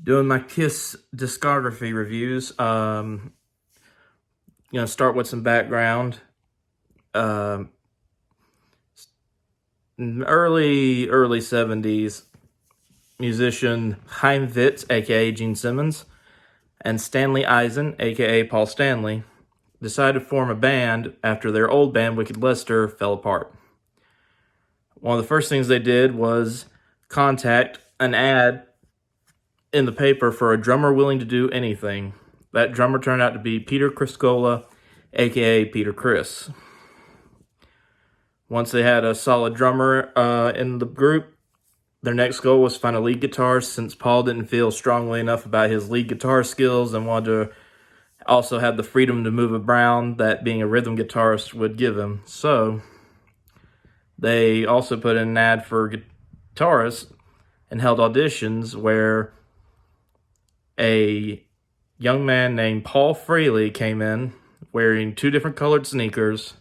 Doing my Kiss discography reviews. Start with some background. Um, early 70s musician Chaim Witz, aka Gene Simmons, and Stanley Eisen, aka Paul Stanley, decided to form a band after their old band Wicked Lester fell apart. One of the first things they did was contact an ad in the paper for a drummer willing to do anything. That drummer turned out to be Peter Criscola, aka Peter Criss. Once they had a solid drummer in the group, their next goal was to find a lead guitarist, since Paul didn't feel strongly enough about his lead guitar skills and wanted to also have the freedom to move around that being a rhythm guitarist would give him. So they also put in an ad for guitarists and held auditions where a young man named Paul Fraley came in wearing two different colored sneakers,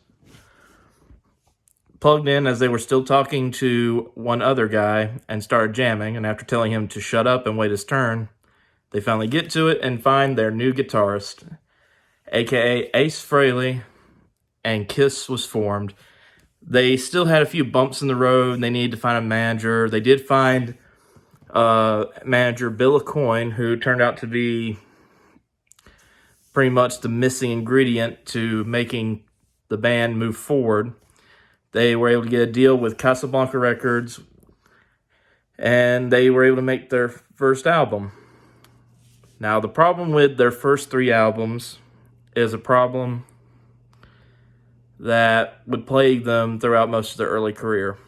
plugged in as they were still talking to one other guy, and started jamming. And after telling him to shut up and wait his turn, they finally get to it and find their new guitarist, aka Ace Frehley, and Kiss was formed. They still had a few bumps in the road, and they needed to find a manager. They did find manager Bill Aucoin, who turned out to be pretty much the missing ingredient to making the band move forward. They were able to get a deal with Casablanca Records, and they were able to make their first album. Now, the problem with their first three albums is a problem that would plague them throughout most of their early career.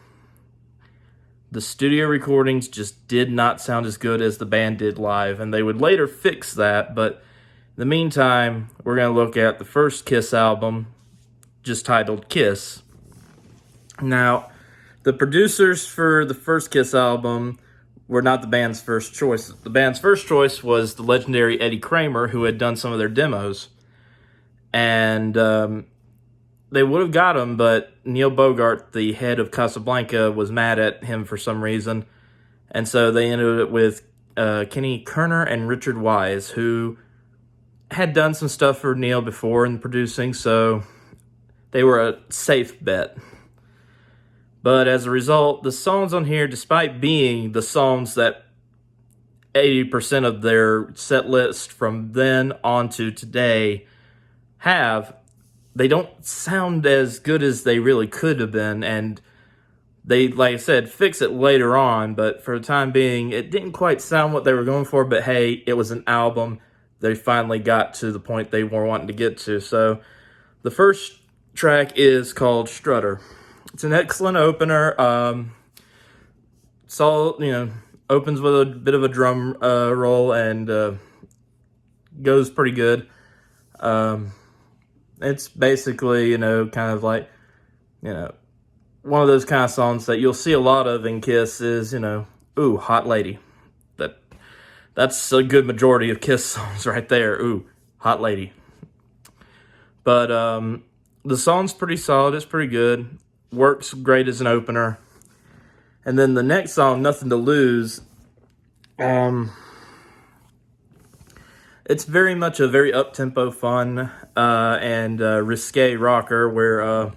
The studio recordings just did not sound as good as the band did live, and they would later fix that, but in the meantime, we're going to look at the first Kiss album, just titled Kiss. Now, the producers for the first Kiss album were not the band's first choice. The band's first choice was the legendary Eddie Kramer, who had done some of their demos. And they would have got him, but Neil Bogart, the head of Casablanca, was mad at him for some reason. And so they ended it with Kenny Kerner and Richard Wise, who had done some stuff for Neil before in producing, so they were a safe bet. But as a result, the songs on here, despite being the songs that 80% of their set list from then on to today have, they don't sound as good as they really could have been. And they, like I said, fix it later on. But for the time being, it didn't quite sound what they were going for. But hey, it was an album. They finally got to the point they were wanting to get to. So the first track is called Strutter. It's an excellent opener. Opens with a bit of a drum roll and goes pretty good. It's basically, kind of like, one of those kind of songs that you'll see a lot of in Kiss is, ooh, hot lady. That's a good majority of Kiss songs right there. Ooh, hot lady. But the song's pretty solid. It's pretty good. Works great as an opener. And then the next song, Nothing to Lose, it's very much a very up-tempo, fun, and risque rocker where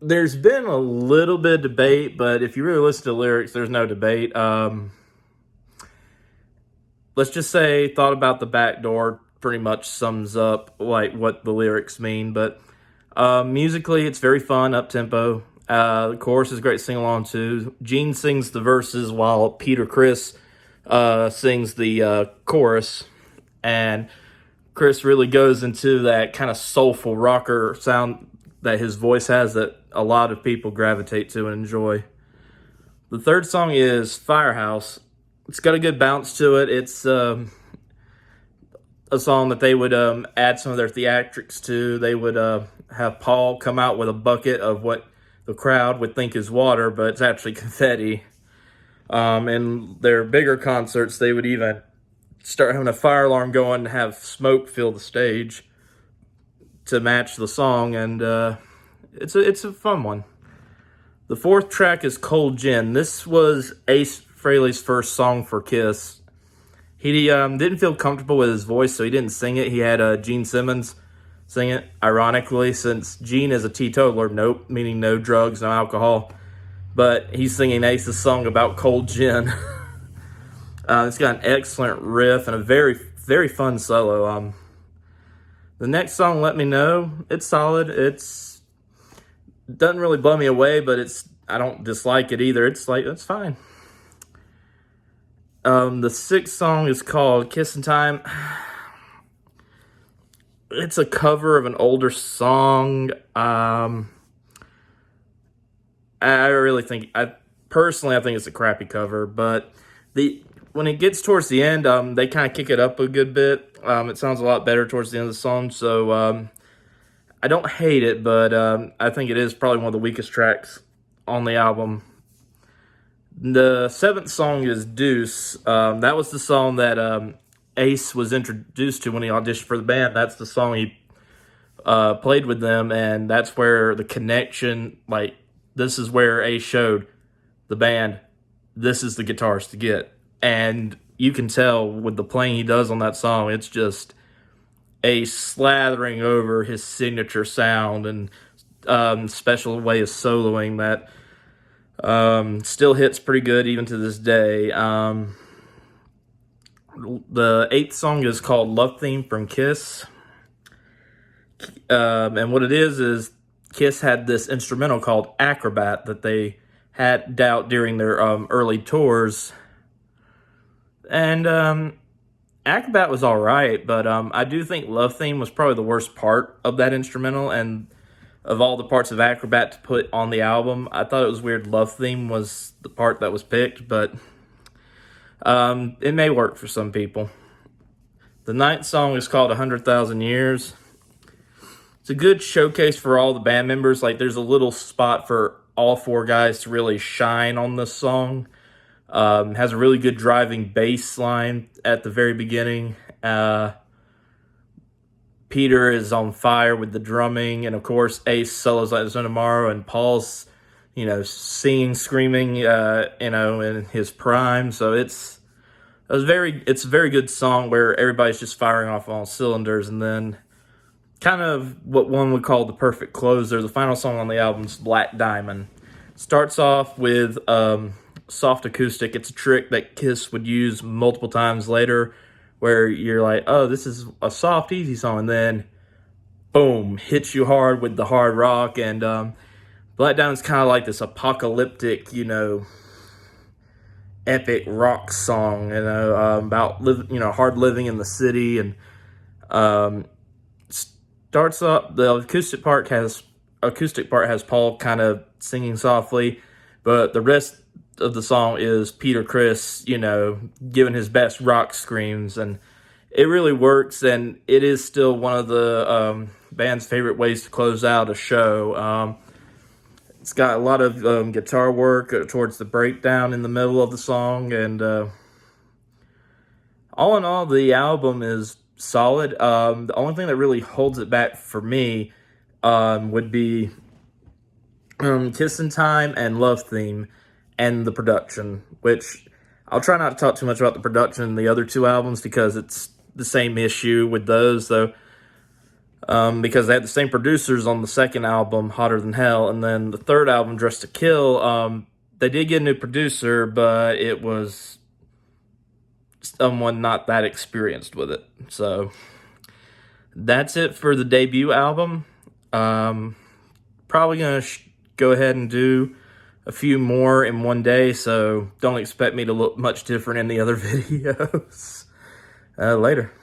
there's been a little bit of debate, but if you really listen to the lyrics, there's no debate. Let's just say Thought About the Back Door pretty much sums up like what the lyrics mean, but musically, it's very fun, up-tempo. The chorus is great to sing along to. Gene sings the verses while Peter Criss sings the chorus. And Criss really goes into that kind of soulful rocker sound that his voice has that a lot of people gravitate to and enjoy. The third song is Firehouse. It's got a good bounce to it. It's a song that they would add some of their theatrics to. They would have Paul come out with a bucket of what the crowd would think is water, but it's actually confetti. In their bigger concerts, they would even start having a fire alarm going and have smoke fill the stage to match the song, and it's a fun one. The fourth track is Cold Gin. This was Ace Frehley's first song for Kiss. He didn't feel comfortable with his voice, so he didn't sing it. He had Gene Simmons sing it, ironically, since Gene is a teetotaler, nope, meaning no drugs, no alcohol. But he's singing Ace's song about cold gin. It's got an excellent riff and a very, very fun solo. The next song, Let Me Know, it's solid. It's doesn't really blow me away, but I don't dislike it either. It's fine. The sixth song is called Kissin' Time. It's a cover of an older song. I personally think it's a crappy cover, but when it gets towards the end, they kind of kick it up a good bit. It sounds a lot better towards the end of the song, so I don't hate it, but I think it is probably one of the weakest tracks on the album. The seventh song is Deuce. That was the song that Ace was introduced to when he auditioned for the band. That's the song he played with them, and that's where the connection, this is where Ace showed the band, this is the guitars to get. And you can tell with the playing he does on that song, it's just Ace slathering over his signature sound and special way of soloing that still hits pretty good even to this day. The eighth song is called Love Theme from Kiss. And what it is Kiss had this instrumental called Acrobat that they had out during their early tours. And Acrobat was alright, but I do think Love Theme was probably the worst part of that instrumental, and of all the parts of Acrobat to put on the album, I thought it was weird Love Theme was the part that was picked, but it may work for some people. The ninth song is called 100,000 Years. It's a good showcase for all the band members. There's a little spot for all four guys to really shine on this song. Has a really good driving bass line at the very beginning. Peter is on fire with the drumming, and of course Ace solos like there's no tomorrow, and Paul's, singing, screaming, in his prime. So it's a very good song where everybody's just firing off all cylinders, and then kind of what one would call the perfect closer. The final song on the album is Black Diamond. Starts off with soft acoustic. It's a trick that Kiss would use multiple times later, where you're like, oh, this is a soft, easy song, and then, boom, hits you hard with the hard rock. And Black Diamond's kind of like this apocalyptic, epic rock song, about hard living in the city. And starts up, the acoustic part has Paul kind of singing softly, but the rest of the song is Peter Criss, giving his best rock screams, and it really works, and it is still one of the band's favorite ways to close out a show. It's got a lot of guitar work towards the breakdown in the middle of the song, and all in all, the album is solid. The only thing that really holds it back for me would be Kissin' Time and Love Theme, and the production, which I'll try not to talk too much about the production in the other two albums because it's the same issue with those, though, because they had the same producers on the second album, Hotter Than Hell, and then the third album, Dressed to Kill, they did get a new producer, but it was someone not that experienced with it. So that's it for the debut album. Probably going to go ahead and do a few more in one day, so don't expect me to look much different in the other videos. Later.